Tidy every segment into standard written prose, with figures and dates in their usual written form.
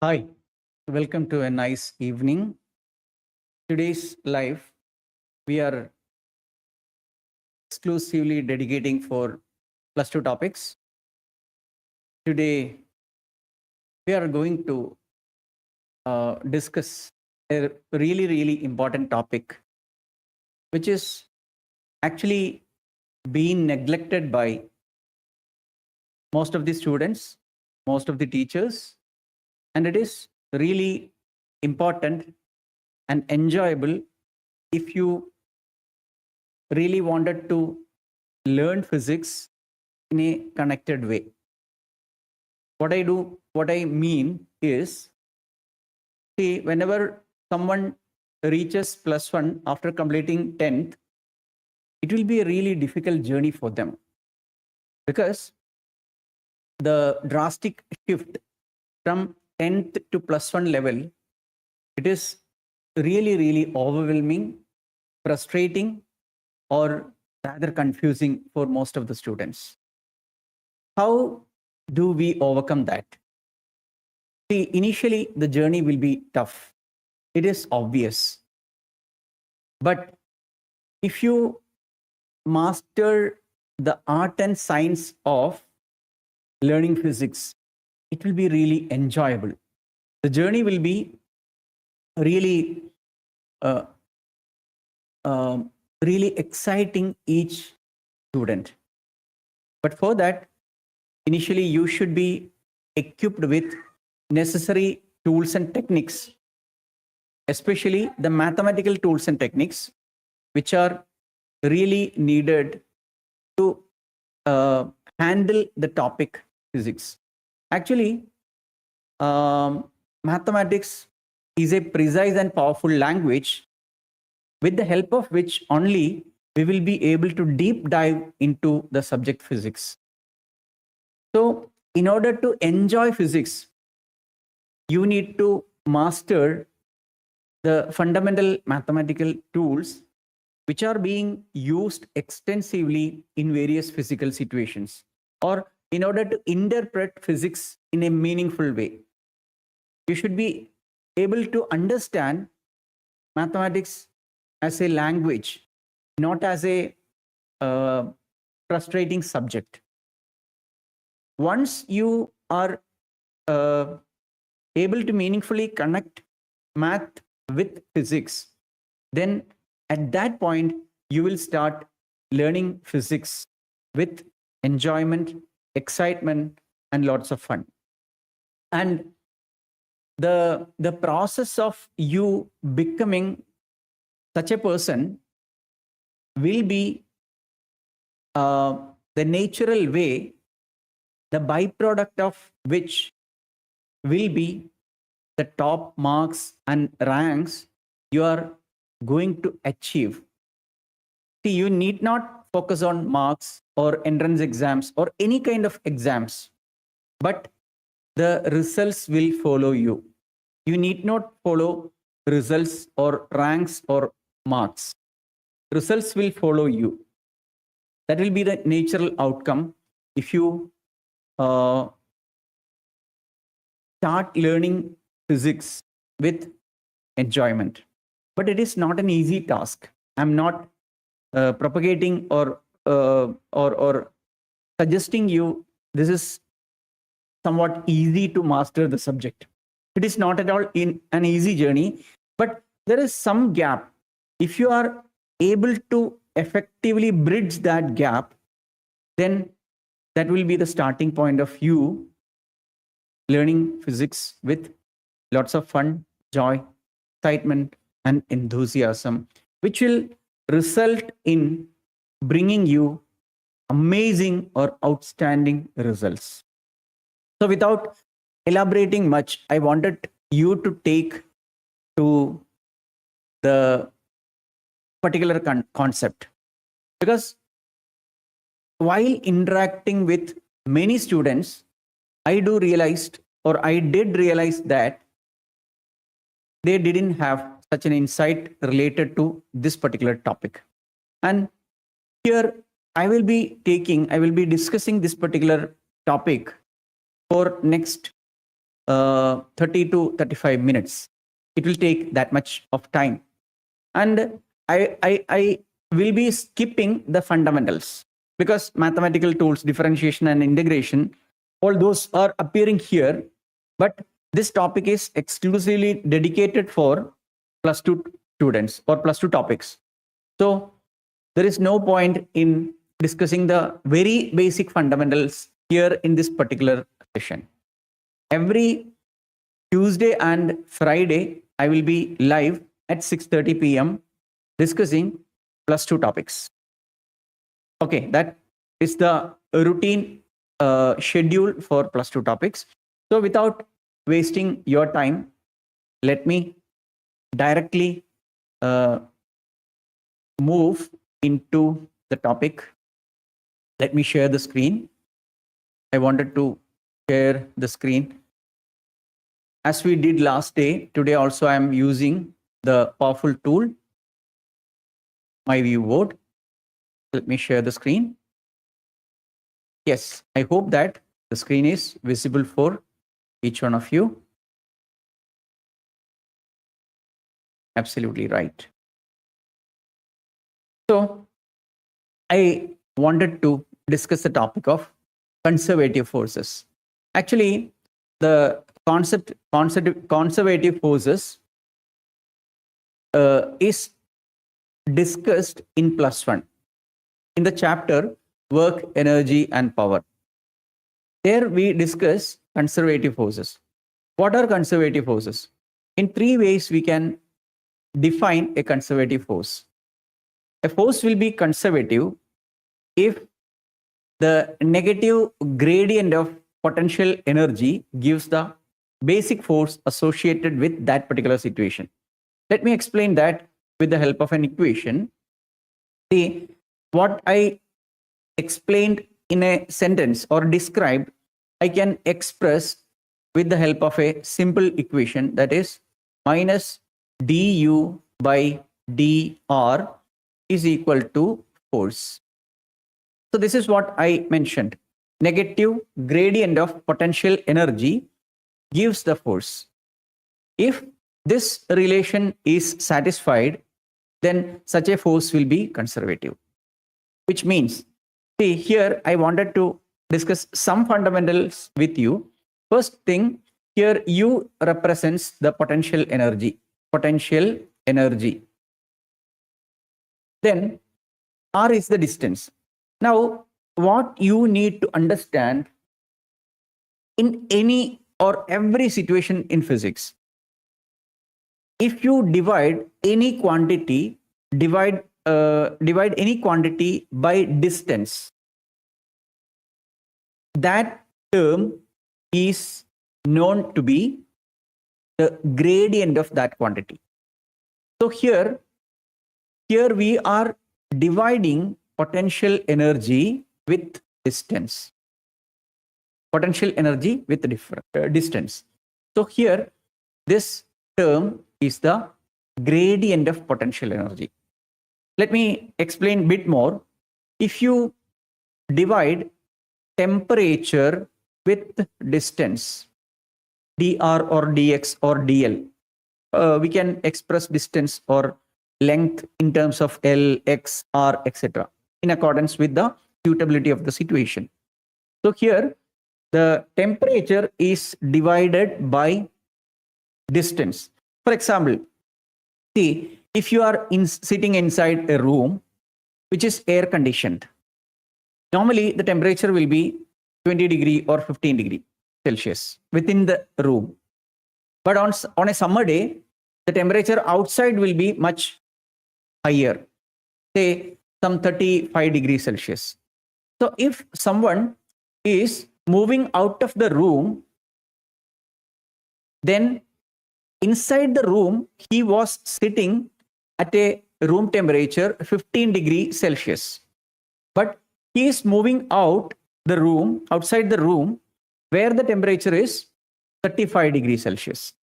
Hi, welcome to a nice evening. Today's live, we are exclusively dedicating for plus two topics. Today, we are going to discuss a really important topic, which is actually being neglected by most of the students, most of the teachers, and it is really important and enjoyable if you really wanted to learn physics in a connected way. What I mean is, see, whenever someone reaches plus one after completing 10th, it will be a really difficult journey for them because the drastic shift from 10th to plus one level, it is really overwhelming, frustrating, or rather confusing for most of the students. How do we overcome that? See, initially the journey will be tough. It is obvious. But if you master the art and science of learning physics, it will be really enjoyable. The journey will be really, uh, really exciting each student. But for that, initially you should be equipped with necessary tools and techniques, especially the mathematical tools and techniques, which are really needed to handle the topic physics. Actually, mathematics is a precise and powerful language with the help of which only we will be able to deep dive into the subject physics. So, in order to enjoy physics, you need to master the fundamental mathematical tools which are being used extensively in various physical situations, or in order to interpret physics in a meaningful way. You should be able to understand mathematics as a language, not as a frustrating subject. Once you are able to meaningfully connect math with physics, then at that point, you will start learning physics with enjoyment, excitement, and lots of fun. And the process of you becoming such a person will be the natural way, the byproduct of which will be the top marks and ranks you are going to achieve. See, you need not focus on marks or entrance exams or any kind of exams, but the results will follow you. You need not follow results or ranks or marks. Results will follow you. That will be the natural outcome if you start learning physics with enjoyment. But it is not an easy task. I'm not propagating or suggesting you this is somewhat easy to master the subject. It is not at all in an easy journey, but there is some gap. If you are able to effectively bridge that gap, then that will be the starting point of you learning physics with lots of fun, joy, excitement, and enthusiasm, which will result in bringing you amazing or outstanding results. So, without elaborating much, I wanted you to take to the particular concept, because while interacting with many students, I did realize that they didn't have such an insight related to this particular topic. And here I will be discussing this particular topic for next 30 to 35 minutes. It will take that much of time. And I will be skipping the fundamentals because mathematical tools, differentiation and integration, all those are appearing here. But this topic is exclusively dedicated for +2 students or +2 topics. So there is no point in discussing the very basic fundamentals here in this particular session. Every Tuesday and Friday, I will be live at 6:30 p.m. discussing +2 topics. Okay, that is the routine schedule for +2 topics. So without wasting your time, let me directly move into the topic. Let me share the screen. I wanted to share the screen. As we did last day, today also I am using the powerful tool, my view board. Let me share the screen. Yes, I hope that the screen is visible for each one of you. Absolutely right. So I wanted to discuss the topic of conservative forces. Actually, the conservative forces is discussed in +1 in the chapter work, energy and power. There we discuss conservative forces. What are conservative forces? In 3 ways we can define a conservative force. A force will be conservative if the negative gradient of potential energy gives the basic force associated with that particular situation. Let me explain that with the help of an equation. See, what I explained in a sentence or described, I can express with the help of a simple equation, that is minus du by dr is equal to force. So this is what I mentioned. Negative gradient of potential energy gives the force. If this relation is satisfied, then such a force will be conservative. Which means, see, here I wanted to discuss some fundamentals with you. First thing, here U represents the potential energy. Potential energy. Then R is the distance. Now, what you need to understand in any or every situation in physics, if you divide any quantity, divide any quantity by distance, that term is known to be the gradient of that quantity. So here we are dividing potential energy with distance. Potential energy with distance. So here, this term is the gradient of potential energy. Let me explain a bit more. If you divide temperature with distance, dr or dx or dl, we can express distance or length in terms of L, X, R, etc. in accordance with the suitability of the situation. So here, the temperature is divided by distance. For example, see, if you are sitting inside a room which is air conditioned, normally the temperature will be 20 degree or 15 degree Celsius within the room. But on a summer day, the temperature outside will be much higher, say some 35 degrees Celsius. So if someone is moving out of the room, then inside the room, he was sitting at a room temperature 15 degrees Celsius. But he is moving out the room, outside the room, where the temperature is 35 degrees Celsius.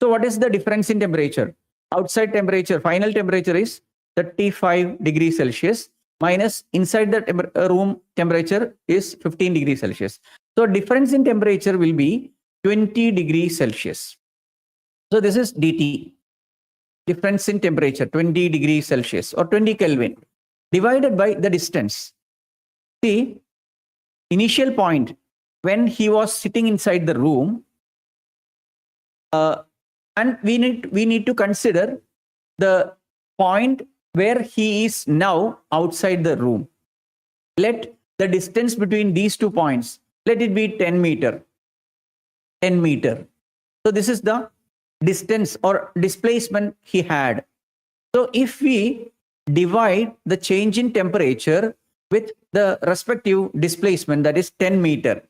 So what is the difference in temperature? Outside temperature, final temperature is 35 degrees Celsius minus inside the room temperature is 15 degrees Celsius. So difference in temperature will be 20 degrees Celsius. So this is dt, difference in temperature, 20 degrees Celsius or 20 Kelvin, divided by the distance. See, initial point when he was sitting inside the room, and we need to consider the point where he is now outside the room. Let the distance between these 2 points, let it be 10 meter. 10 meter. So this is the distance or displacement he had. So if we divide the change in temperature with the respective displacement, that is 10 meter,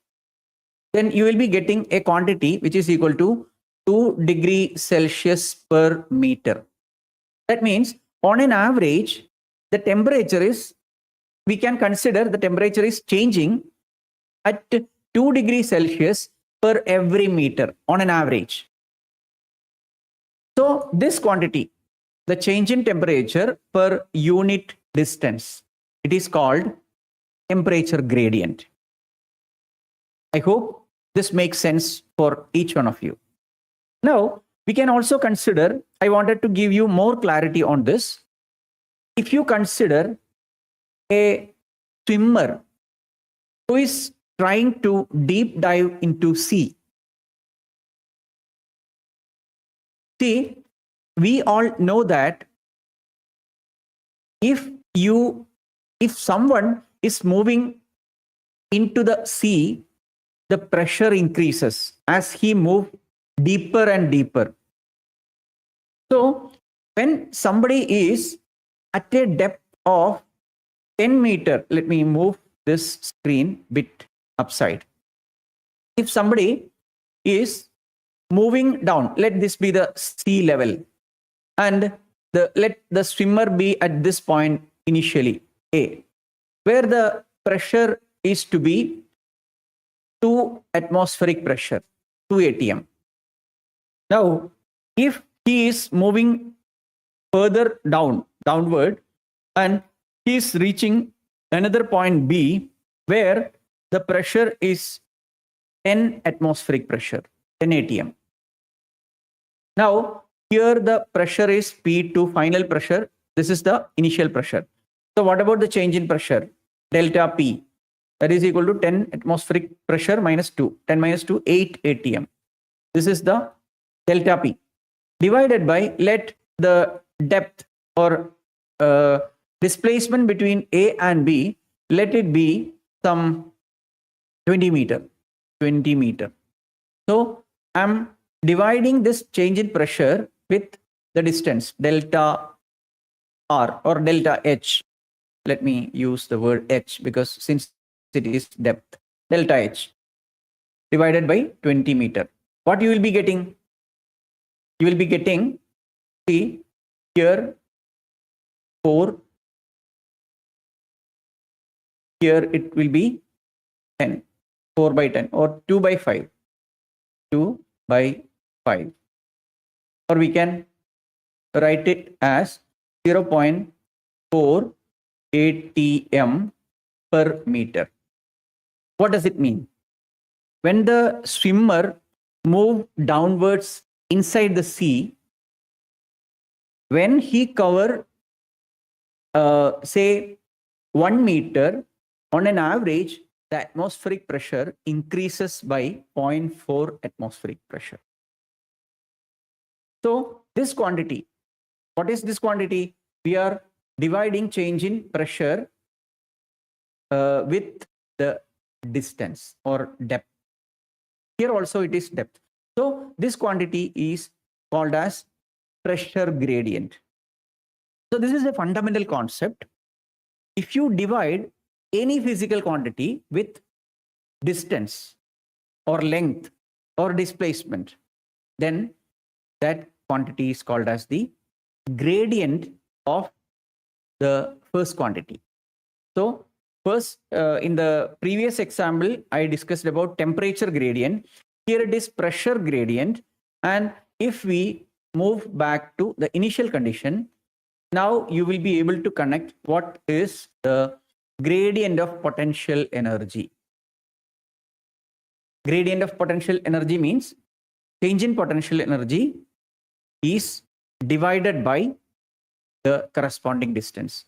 then you will be getting a quantity which is equal to 2 degrees Celsius per meter. That means on an average, the temperature is, we can consider the temperature is changing at 2 degrees Celsius per every meter on an average. So this quantity, the change in temperature per unit distance, it is called temperature gradient. I hope this makes sense for each one of you. Now, we can also consider, I wanted to give you more clarity on this. If you consider a swimmer who is trying to deep dive into sea. See, we all know that if someone is moving into the sea, the pressure increases as he moves deeper and deeper. So when somebody is at a depth of 10 meter, let me move this screen bit upside. If somebody is moving down, let this be the sea level, and let the swimmer be at this point initially, A, where the pressure is to be 2 atmospheric pressure, 2 atm. Now, if he is moving further downward, and he is reaching another point B, where the pressure is 10 atmospheric pressure, 10 atm. Now, here the pressure is P2 final pressure. This is the initial pressure. So what about the change in pressure? Delta P, that is equal to 10 atmospheric pressure minus 2. 10 minus 2, 8 atm. This is the delta P. Divided by, let the depth or displacement between A and B, let it be some 20 meter. 20 meter. So I'm dividing this change in pressure with the distance, delta R or delta H. Let me use the word H because since it is depth, delta H divided by 20 meter. What you will be getting? You will be getting, see here 4, here it will be 10, 4 by 10 or 2 by 5, 2 by 5, or we can write it as 0.4 atm per meter. What does it mean? When the swimmer moves downwards inside the sea, when he cover say 1 meter, on an average, the atmospheric pressure increases by 0.4 atmospheric pressure. So this quantity, what is this quantity? We are dividing change in pressure with the distance or depth. Here also it is depth. So this quantity is called as pressure gradient. So this is a fundamental concept. If you divide any physical quantity with distance or length or displacement, then that quantity is called as the gradient of the first quantity. So first, in the previous example, I discussed about temperature gradient. Here it is pressure gradient. And if we move back to the initial condition, now you will be able to connect what is the gradient of potential energy. gradient of potential energy means change in potential energy is divided by the corresponding distance.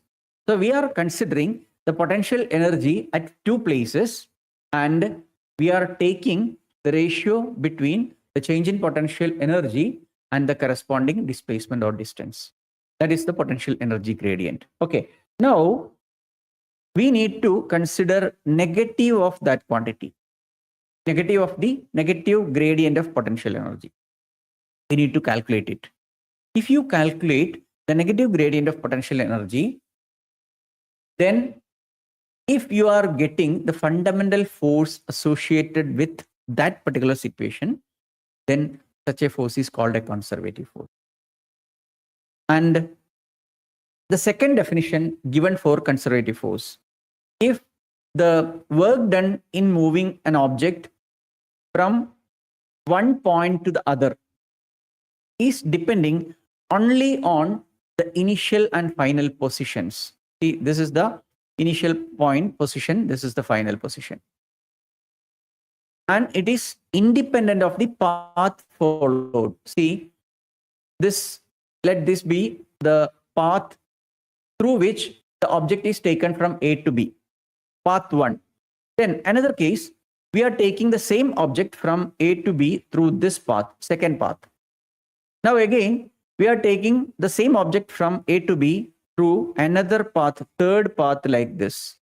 So we are considering the potential energy at two places, and we are taking the ratio between the change in potential energy and the corresponding displacement or distance. That is the potential energy gradient. Okay. Now we need to consider negative of that quantity, negative of the negative gradient of potential energy. We need to calculate it. If you calculate the negative gradient of potential energy, then if you are getting the fundamental force associated with that particular situation, then such a force is called a conservative force. And the second definition given for conservative force, if the work done in moving an object from one point to the other is depending only on the initial and final positions. See, this is the initial point position, this is the final position. And it is independent of the path followed. See, this, let this be the path through which the object is taken from A to B, path 1. Then another case, we are taking the same object from A to B through this path, second path. Now again, we are taking the same object from A to B through another path, third path like this.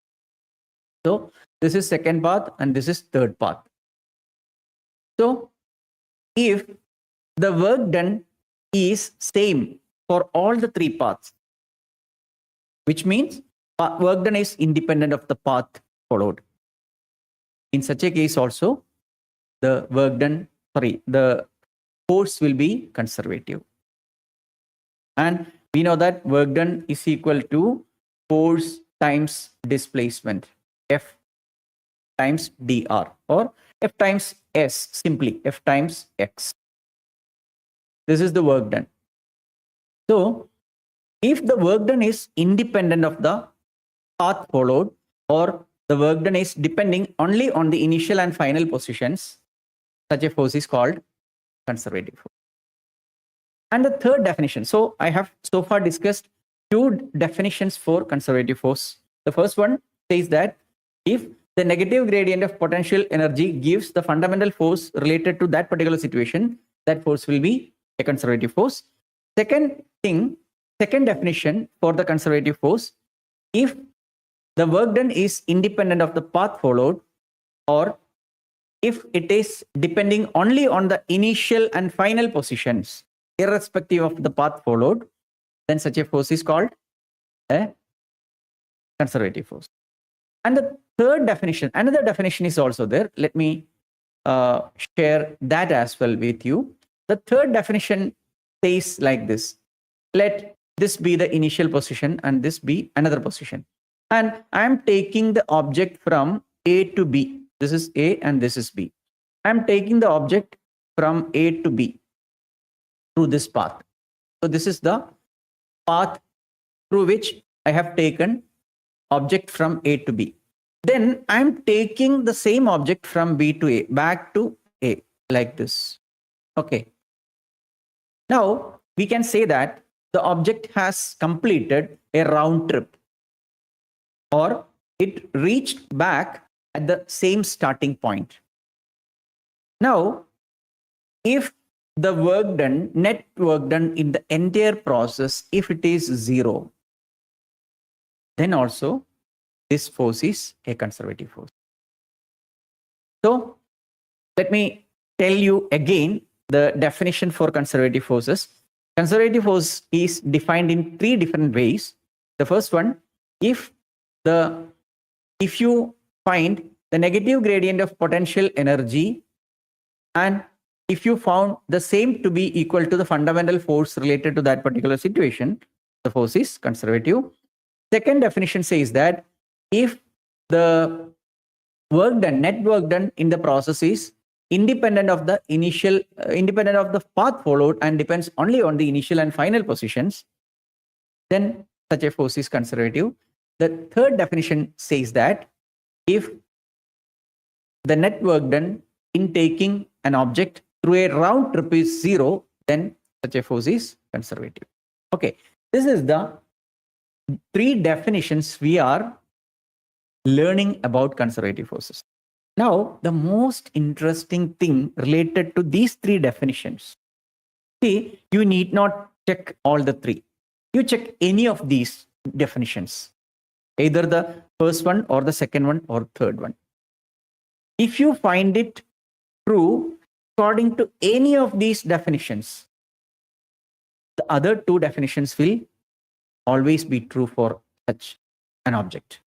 So this is second path and this is third path. So if the work done is same for all the three paths, which means work done is independent of the path followed. In such a case also, the work done, the force will be conservative. And we know that work done is equal to force times displacement, F times dr, or F times S, simply F times X. This is the work done. So if the work done is independent of the path followed, or the work done is depending only on the initial and final positions, such a force is called conservative force. And the third definition, so I have so far discussed two definitions for conservative force. The first one says that if the negative gradient of potential energy gives the fundamental force related to that particular situation, that force will be a conservative force. Second definition for the conservative force, if the work done is independent of the path followed, or if it is depending only on the initial and final positions, irrespective of the path followed, then such a force is called a conservative force. And the third definition, another definition is also there. Let me share that as well with you. The third definition says like this: let this be the initial position and this be another position. And I am taking the object from A to B. This is A and this is B. I am taking the object from A to B through this path. So this is the path through which I have taken object from A to B. Then I am taking the same object from B to A, back to A, like this. Okay. Now we can say that the object has completed a round trip, or it reached back at the same starting point. Now, if the work done, net work done in the entire process, if it is 0, then also this force is a conservative force. So let me tell you again the definition for conservative forces. Conservative force is defined in three different ways. The first one, if you find the negative gradient of potential energy, and if you found the same to be equal to the fundamental force related to that particular situation, the force is conservative. Second definition says that if the work done, net work done in the process is independent of the initial, independent of the path followed, and depends only on the initial and final positions, then such a force is conservative. The third definition says that if the net work done in taking an object through a round trip is 0, then such a force is conservative. Okay, this is the 3 definitions we are learning about conservative forces. Now, the most interesting thing related to these 3 definitions, see, you need not check all the 3. You check any of these definitions, either the first one or the second one or third one. If you find it true according to any of these definitions, the other 2 definitions will always be true for such an object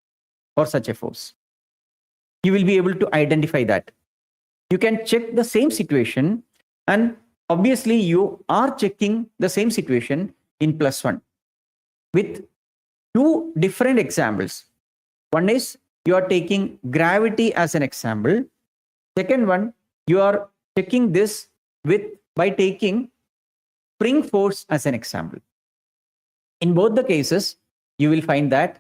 or such a force. You will be able to identify that. You can check the same situation, and obviously you are checking the same situation in +1 with 2 different examples. One is you are taking gravity as an example. Second one, you are checking this by taking spring force as an example. In both the cases, you will find that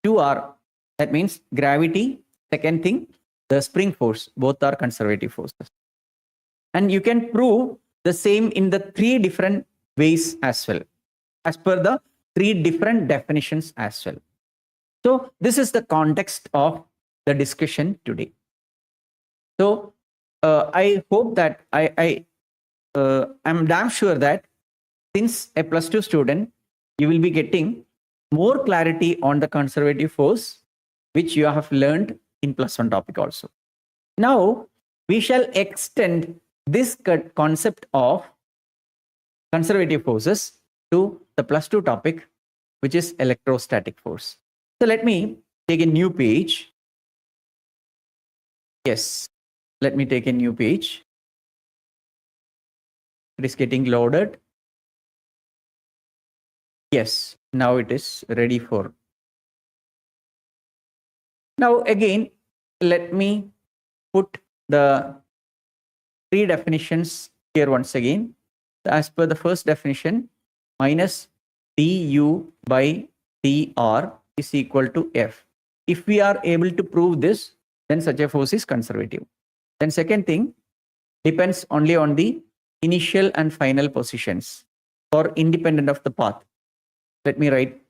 2 are, that means gravity, second thing, the spring force, both are conservative forces. And you can prove the same in the 3 different ways as well, as per the 3 different definitions as well. So this is the context of the discussion today. So I hope that I'm damn sure that since a +2 student, you will be getting more clarity on the conservative force, which you have learned in +1 topic also. Now, we shall extend this concept of conservative forces to the +2 topic, which is electrostatic force. So let me take a new page. Yes, let me take a new page. It is getting loaded. Yes, now it is ready for. Now again, let me put the 3 definitions here once again. As per the first definition, minus du by dr is equal to F. If we are able to prove this, then such a force is conservative. Then second thing, depends only on the initial and final positions or independent of the path. Let me write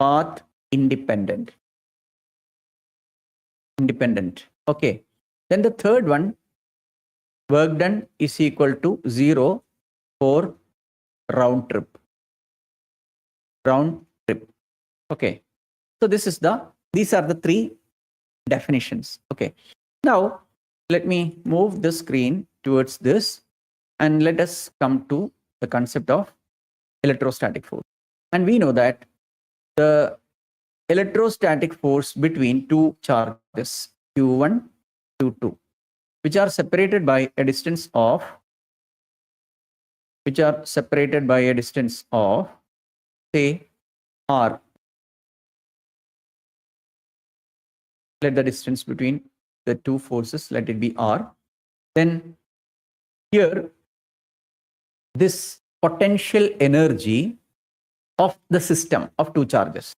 path independent. Okay. Then the third one, work done is equal to 0 for round trip. Okay. So these are the 3 definitions. Okay. Now let me move the screen towards this and let us come to the concept of electrostatic force. And we know that the electrostatic force between 2 charges, Q1, Q2, which are separated by a distance of, say, R. Let the distance between the 2 forces, let it be R. Then here, this potential energy of the system of 2 charges.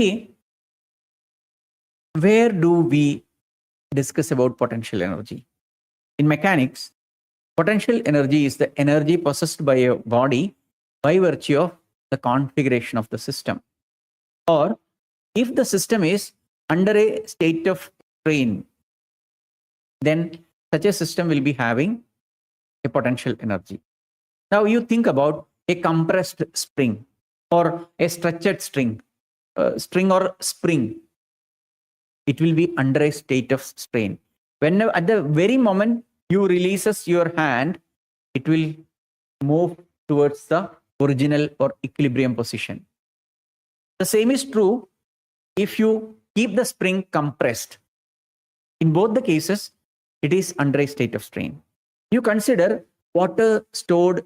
See, where do we discuss about potential energy? In mechanics, potential energy is the energy possessed by a body by virtue of the configuration of the system. Or if the system is under a state of strain, then such a system will be having a potential energy. Now you think about a compressed spring or a stretched string, or spring. It will be under a state of strain. Whenever at the very moment you releases your hand, it will move towards the original or equilibrium position. The same is true if you keep the spring compressed. In both the cases, it is under a state of strain. You consider water stored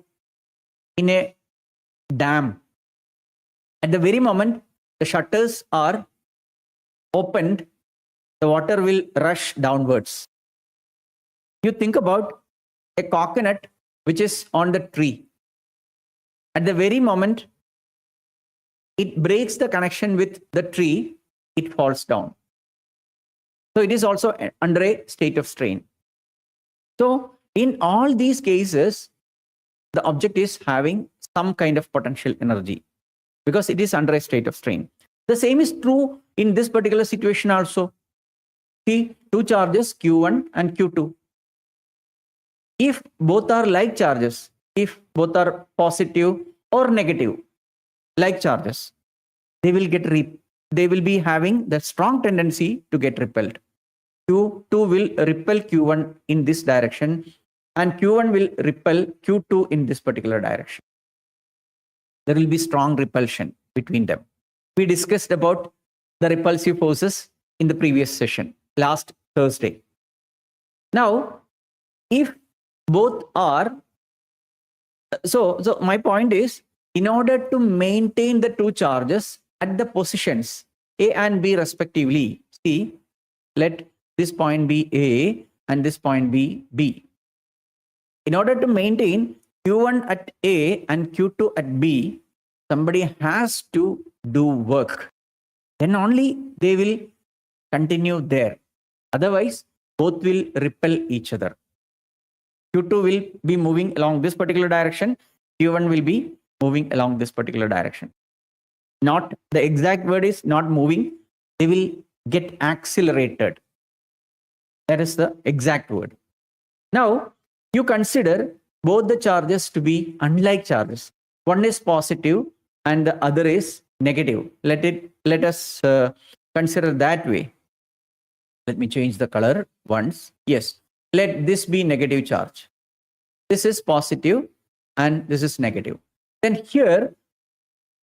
in a dam. At the very moment the shutters are opened, the water will rush downwards. You think about a coconut which is on the tree. At the very moment it breaks the connection with the tree, it falls down. So it is also under a state of strain. So in all these cases, the object is having some kind of potential energy because it is under a state of strain. The same is true in this particular situation also. See, two charges Q1 and Q2. If both are like charges, if both are positive or negative like charges, they will be having the strong tendency to get repelled. Q2 will repel Q1 in this direction, and Q1 will repel Q2 in this particular direction. There will be strong repulsion between them. We discussed about the repulsive forces in the previous session, last Thursday. Now, if both are, so my point is, in order to maintain the two charges at the positions A and B respectively, see, let this point be A and this point be B. In order to maintain Q1 at A and Q2 at B, somebody has to do work. Then only they will continue there. Otherwise, both will repel each other. Q2 will be moving along this particular direction. Q1 will be moving along this particular direction. Not, the exact word is not moving. They will get accelerated. That is the exact word. Now, you consider both the charges to be unlike charges. One is positive and the other is negative. Let us consider that way. Let me change the color once. Yes, let this be negative charge. This is positive and this is negative. Then here,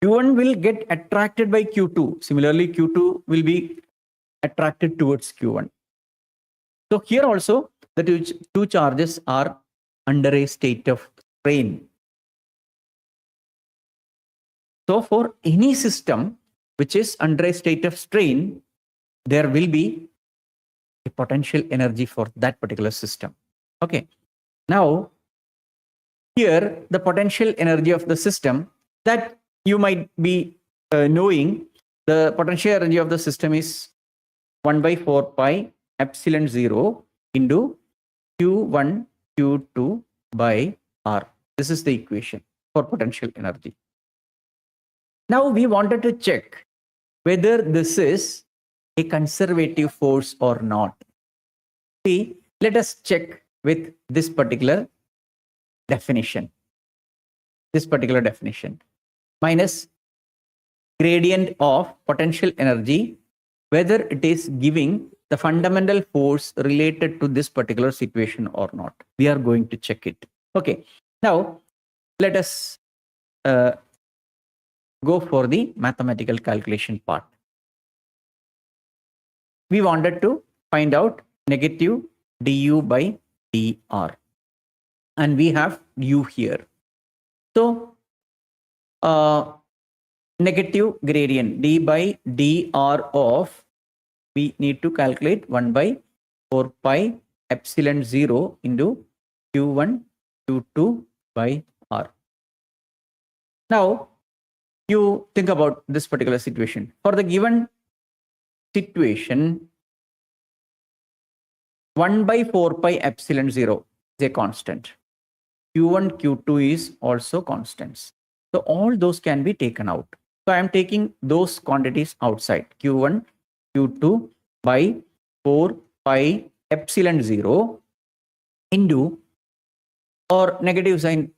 Q1 will get attracted by Q2. Similarly, Q2 will be attracted towards Q1. So here also, the two charges are under a state of strain. So for any system which is under a state of strain, there will be a potential energy for that particular system. Okay. Now, here the potential energy of the system that you might be knowing, the potential energy of the system is 1 by 4 pi epsilon 0 into Q1 Q2 by R. This is the equation for potential energy. Now we wanted to check whether this is a conservative force or not. See, let us check with this particular definition. This particular definition. Minus gradient of potential energy, whether it is giving the fundamental force related to this particular situation or not. We are going to check it. Okay. Now, let us go for the mathematical calculation part. We wanted to find out negative du by dr. And we have u here. So, negative gradient d by dr of, we need to calculate 1 by 4 pi epsilon 0 into q1 q2 by r. Now, you think about this particular situation. For the given situation, 1 by 4 pi epsilon 0 is a constant. Q1, Q2 is also constants. So all those can be taken out. So I am taking those quantities outside. Q1, Q2 by 4 pi epsilon 0 into, or negative sign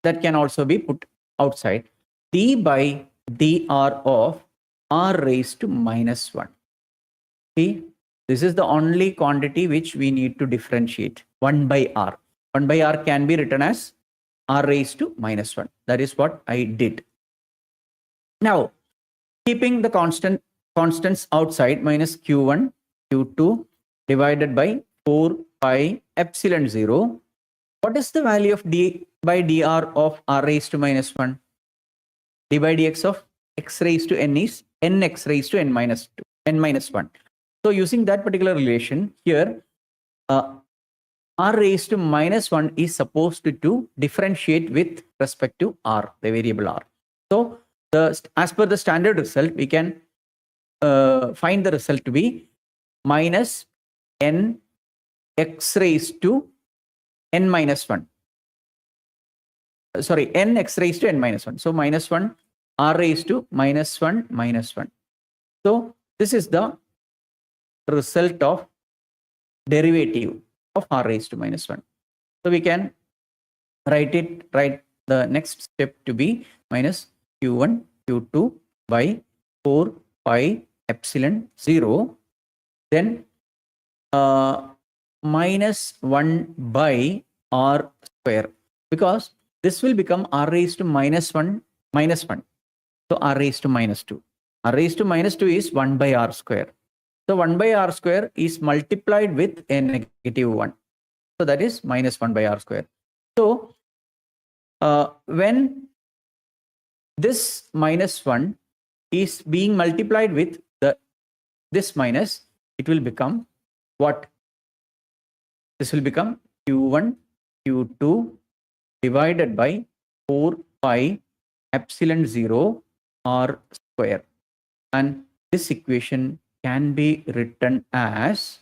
that can also be put outside, d by dr of r raised to minus 1. See, this is the only quantity which we need to differentiate. 1 by r. 1 by r can be written as r raised to minus 1. That is what I did. Now, keeping the constants outside, minus q1, q2 divided by 4 pi epsilon 0. What is the value of d by dr of r raised to minus 1? D by dx of x raised to n is nx raised to n minus 1. So using that particular relation here, r raised to minus 1 is supposed to differentiate with respect to r, the variable r. So as per the standard result, we can find the result to be minus n x raised to n minus 1. Sorry, n x raised to n minus 1. So minus 1 r raised to minus 1 minus 1. So this is the result of derivative of r raised to minus 1. So we can write the next step to be minus q1 q2 by 4 pi epsilon 0, then minus 1 by r square, because this will become r raised to minus 1 minus 1. So r raised to minus 2. R raised to minus 2 is 1 by r square. So 1 by r square is multiplied with a negative 1. So that is minus 1 by r square. So when this minus 1 is being multiplied with this minus, it will become what? This will become q1 q2 divided by 4 pi epsilon 0 r square. And this equation can be written as,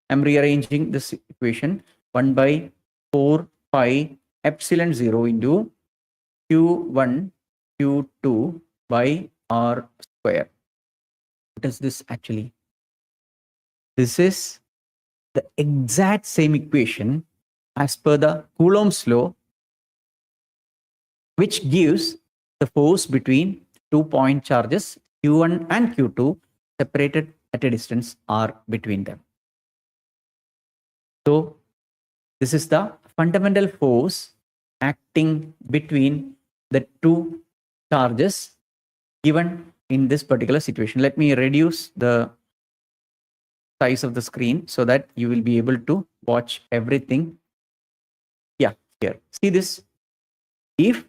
I'm rearranging this equation, 1 by 4 pi epsilon 0 into q1 q2 by r square. What is this actually? This is the exact same equation as per the Coulomb's law, which gives the force between 2 point charges q1 and q2 separated at a distance r between them. So this is the fundamental force acting between the two charges given in this particular situation. Let me reduce the size of the screen so that you will be able to watch everything. Yeah, here. See this. If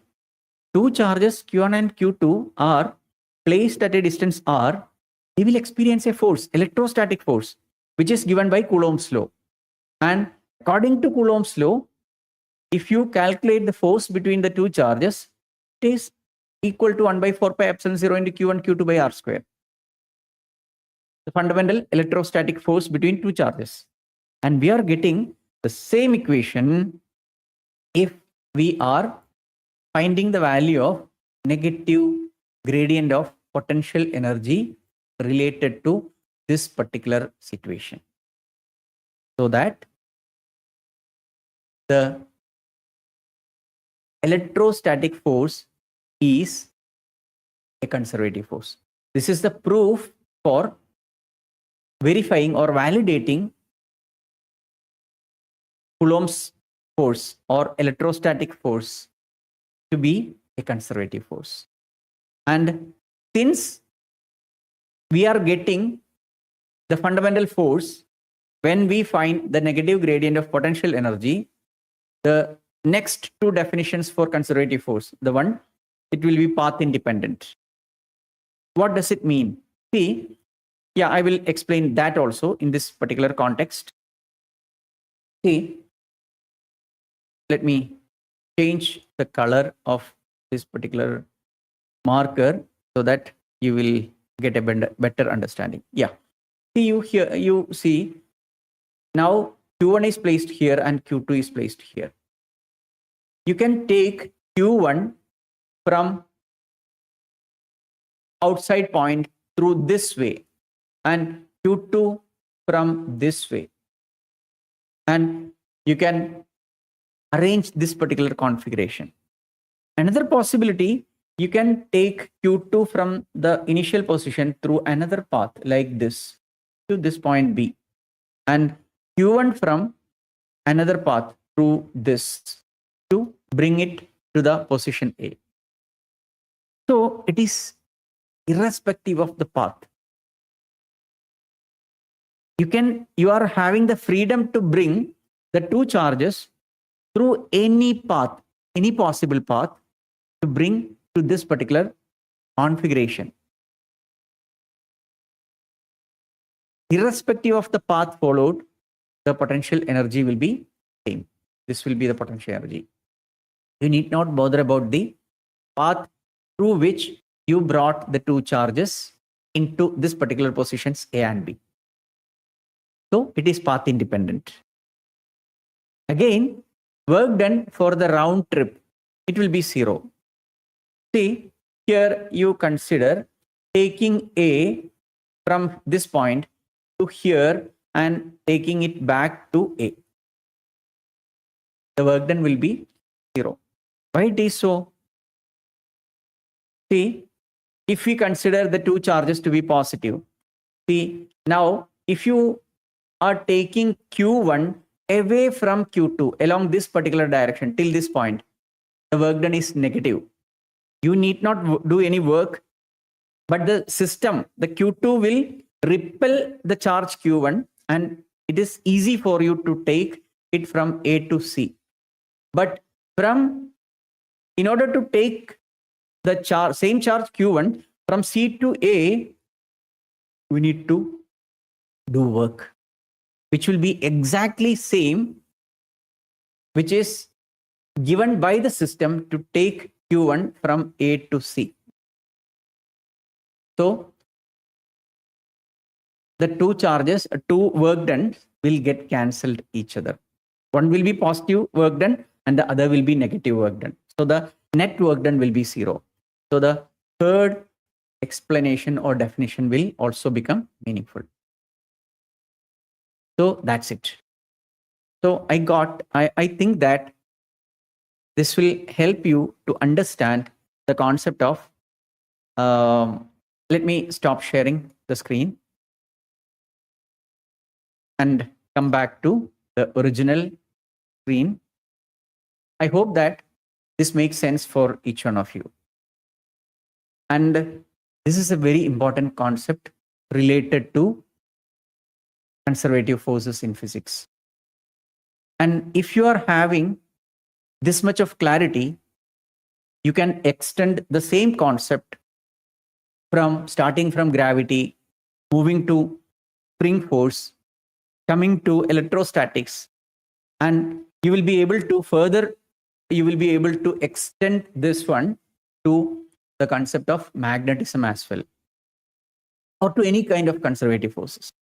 two charges q1 and q2 are placed at a distance r, they will experience a force, electrostatic force, which is given by Coulomb's law. And according to Coulomb's law, if you calculate the force between the two charges, it is equal to 1 by 4 pi epsilon 0 into q1 q2 by r square. The fundamental electrostatic force between two charges. And we are getting the same equation if we are finding the value of negative gradient of potential energy related to this particular situation. So that the electrostatic force is a conservative force. This is the proof for verifying or validating Coulomb's force or electrostatic force to be a conservative force. And since we are getting the fundamental force when we find the negative gradient of potential energy, the next two definitions for conservative force, the one, it will be path independent. What does it mean? See, yeah, I will explain that also in this particular context. See, let me change the color of this particular marker so that you will get a better understanding. Yeah. See, you see now q1 is placed here and q2 is placed here. You can take q1 from outside point through this way and q2 from this way. And you can arrange this particular configuration. Another possibility, you can take q2 from the initial position through another path like this to this point B, and q1 from another path through this to bring it to the position A. So it is irrespective of the path. You are having the freedom to bring the two charges through any path, any possible path, to bring to this particular configuration. Irrespective of the path followed, the potential energy will be same. This will be the potential energy. You need not bother about the path through which you brought the two charges into this particular positions A and B. So it is path independent. Again, work done for the round trip, it will be 0. See, here you consider taking A from this point to here and taking it back to A. The work done will be 0. Why it is so? See, if we consider the two charges to be positive, see, now if you are taking Q1 away from Q2 along this particular direction till this point, the work done is negative. You need not do any work, but the system, the Q2 will repel the charge Q1 and it is easy for you to take it from A to C. But in order to take the same charge Q1 from C to A, we need to do work, which will be exactly same, which is given by the system to take Q1 from A to C. So the two charges, two work done will get cancelled each other. One will be positive work done and the other will be negative work done. So the net work done will be 0. So the third explanation or definition will also become meaningful. So that's it. So I think that this will help you to understand the concept of, let me stop sharing the screen and come back to the original screen. I hope that this makes sense for each one of you. And this is a very important concept related to conservative forces in physics. And if you are having this much of clarity, you can extend the same concept from starting from gravity, moving to spring force, coming to electrostatics, and you will be able to extend this one to the concept of magnetism as well, or to any kind of conservative forces.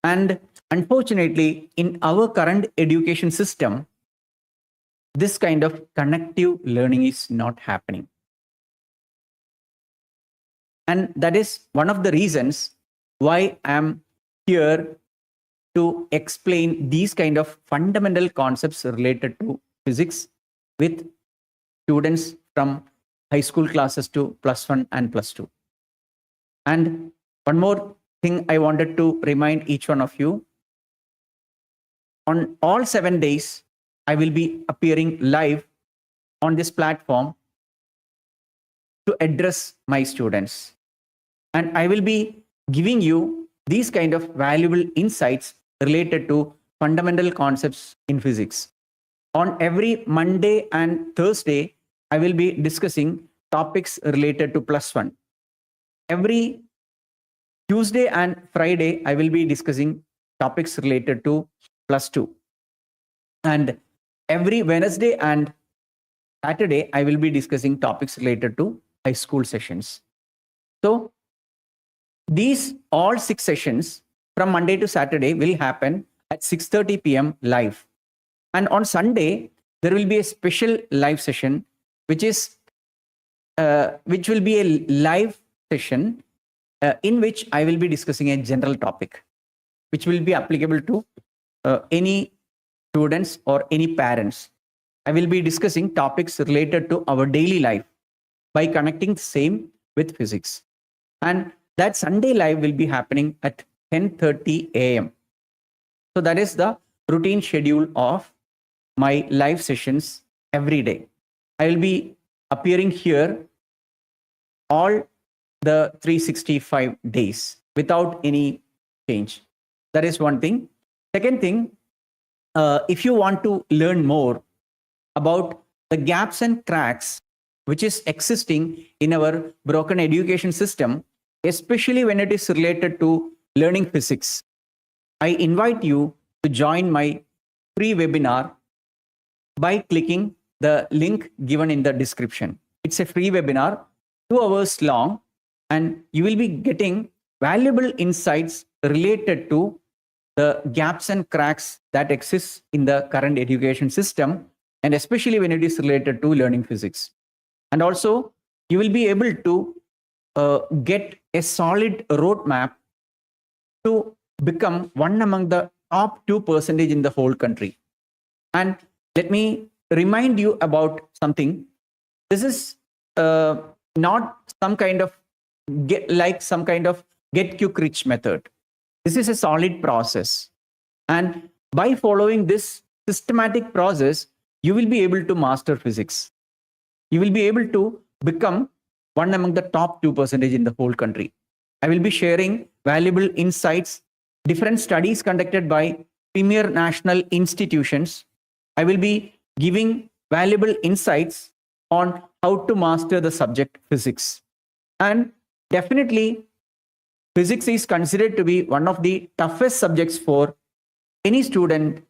And unfortunately, in our current education system, this kind of connective learning is not happening. And that is one of the reasons why I'm here to explain these kind of fundamental concepts related to physics with students from high school classes to +1 and +2. And one more thing I wanted to remind each one of you. On all 7 days, I will be appearing live on this platform to address my students. And I will be giving you these kind of valuable insights related to fundamental concepts in physics. On every Monday and Thursday, I will be discussing topics related to +1. Every Tuesday and Friday, I will be discussing topics related to +2. And every Wednesday and Saturday, I will be discussing topics related to high school sessions. So these all 6 sessions from Monday to Saturday will happen at 6:30 p.m. live. And on Sunday, there will be a special live session, which will be a live session in which I will be discussing a general topic, which will be applicable to any students or any parents. I will be discussing topics related to our daily life by connecting same with physics. And that Sunday live will be happening at 10:30 a.m. So that is the routine schedule of my live sessions every day. I will be appearing here all the 365 days without any change. That is one thing. Second thing, if you want to learn more about the gaps and cracks which is existing in our broken education system, especially when it is related to learning physics, I invite you to join my free webinar by clicking the link given in the description. It's a free webinar, 2 hours long, and you will be getting valuable insights related to the gaps and cracks that exist in the current education system, and especially when it is related to learning physics. And also, you will be able to get a solid roadmap to become one among the top 2% in the whole country. And let me remind you about something. This is not some kind of get quick rich method. This is a solid process. And by following this systematic process, you will be able to master physics. You will be able to become one among the top 2% in the whole country. I will be sharing valuable insights, different studies conducted by premier national institutions. I will be giving valuable insights on how to master the subject physics. And definitely, physics is considered to be one of the toughest subjects for any student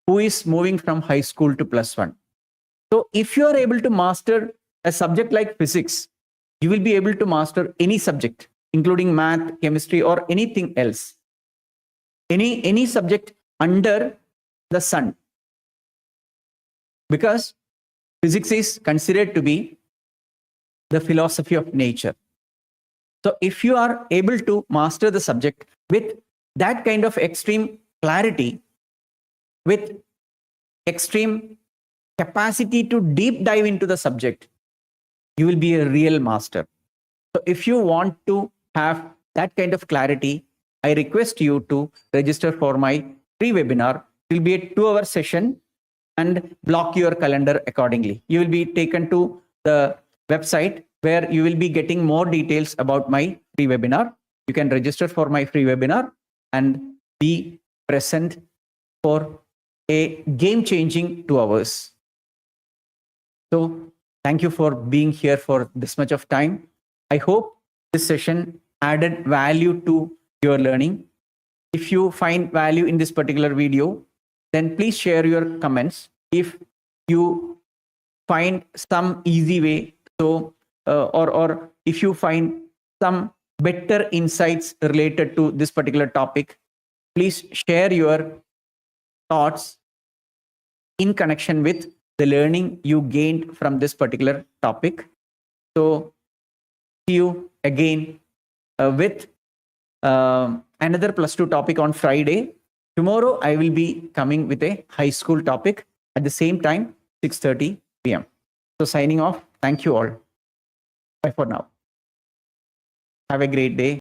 who is moving from high school to +1. So if you are able to master a subject like physics, you will be able to master any subject, including math, chemistry, or anything else. Any subject under the sun. Because physics is considered to be the philosophy of nature. So if you are able to master the subject with that kind of extreme clarity, with extreme capacity to deep dive into the subject, you will be a real master. So if you want to have that kind of clarity, I request you to register for my free webinar. It will be a 2-hour session, and block your calendar accordingly. You will be taken to the website where you will be getting more details about my free webinar. You can register for my free webinar and be present for a game-changing 2 hours. So thank you for being here for this much of time. I hope this session added value to your learning. If you find value in this particular video, then please share your comments. If you find some easy way, so or if you find some better insights related to this particular topic, please share your thoughts in connection with the learning you gained from this particular topic. So see you again with another +2 topic on Friday. Tomorrow, I will be coming with a high school topic at the same time, 6:30 p.m. So signing off. Thank you all. Bye for now. Have a great day.